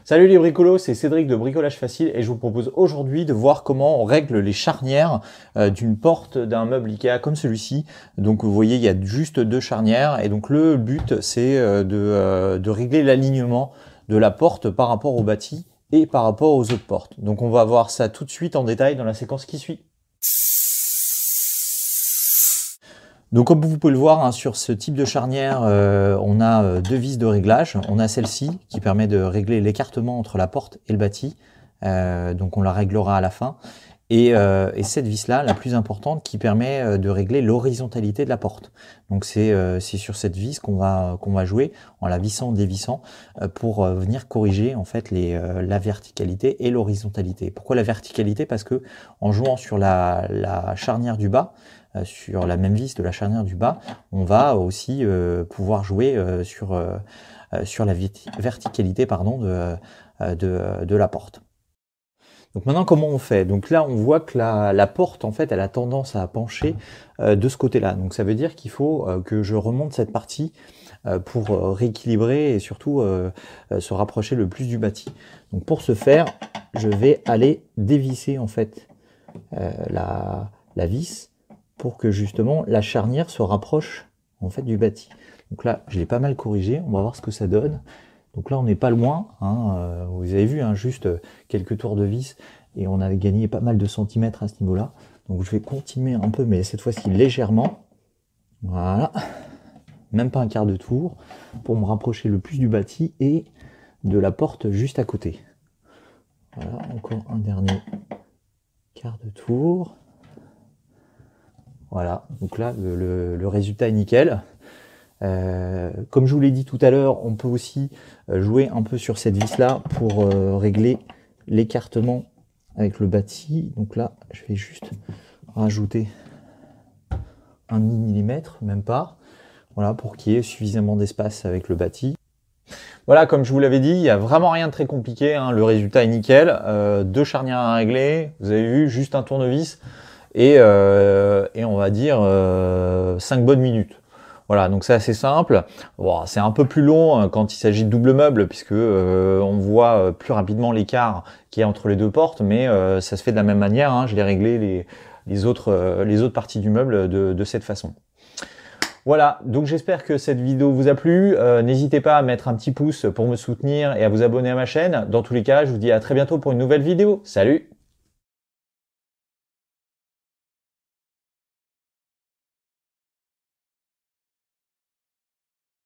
Salut les bricolos, c'est Cédric de Bricolage Facile et je vous propose aujourd'hui de voir comment on règle les charnières d'une porte d'un meuble Ikea comme celui-ci. Donc vous voyez, il y a juste deux charnières et donc le but c'est de régler l'alignement de la porte par rapport au bâti et par rapport aux autres portes. Donc on va voir ça tout de suite en détail dans la séquence qui suit. Donc comme vous pouvez le voir hein, sur ce type de charnière, on a deux vis de réglage. On a celle-ci qui permet de régler l'écartement entre la porte et le bâti. Donc on la réglera à la fin. Et cette vis-là, la plus importante, qui permet de régler l'horizontalité de la porte. Donc c'est sur cette vis qu'on va jouer en la vissant, dévissant, pour venir corriger en fait la verticalité et l'horizontalité. Pourquoi la verticalité? Parce que en jouant sur la charnière du bas, sur la même vis de la charnière du bas, on va aussi pouvoir jouer sur la verticalité pardon, de la porte. Donc maintenant, comment on fait? Donc là, on voit que la porte, en fait, elle a tendance à pencher de ce côté-là. Donc ça veut dire qu'il faut que je remonte cette partie pour rééquilibrer et surtout se rapprocher le plus du bâti. Donc pour ce faire, je vais aller dévisser en fait la vis pour que justement la charnière se rapproche en fait du bâti. Donc là, je l'ai pas mal corrigé. On va voir ce que ça donne. Donc là, on n'est pas loin, hein, vous avez vu, hein, juste quelques tours de vis, et on a gagné pas mal de centimètres à ce niveau-là. Donc je vais continuer un peu, mais cette fois-ci légèrement. Voilà, même pas un quart de tour, pour me rapprocher le plus du bâti et de la porte juste à côté. Voilà, encore un dernier quart de tour. Voilà, donc là, le résultat est nickel. Comme je vous l'ai dit tout à l'heure, on peut aussi jouer un peu sur cette vis là pour régler l'écartement avec le bâti. Donc là, je vais juste rajouter un millimètre, même pas, voilà, pour qu'il y ait suffisamment d'espace avec le bâti. Voilà, comme je vous l'avais dit, il n'y a vraiment rien de très compliqué, hein, le résultat est nickel. Deux charnières à régler, vous avez vu, juste un tournevis et on va dire 5 bonnes minutes. Voilà, donc c'est assez simple. Bon, c'est un peu plus long quand il s'agit de double meuble, puisque on voit plus rapidement l'écart qu'il y a entre les deux portes, mais ça se fait de la même manière. Hein, je l'ai réglé les autres parties du meuble de cette façon. Voilà, donc j'espère que cette vidéo vous a plu. N'hésitez pas à mettre un petit pouce pour me soutenir et à vous abonner à ma chaîne. Dans tous les cas, je vous dis à très bientôt pour une nouvelle vidéo. Salut!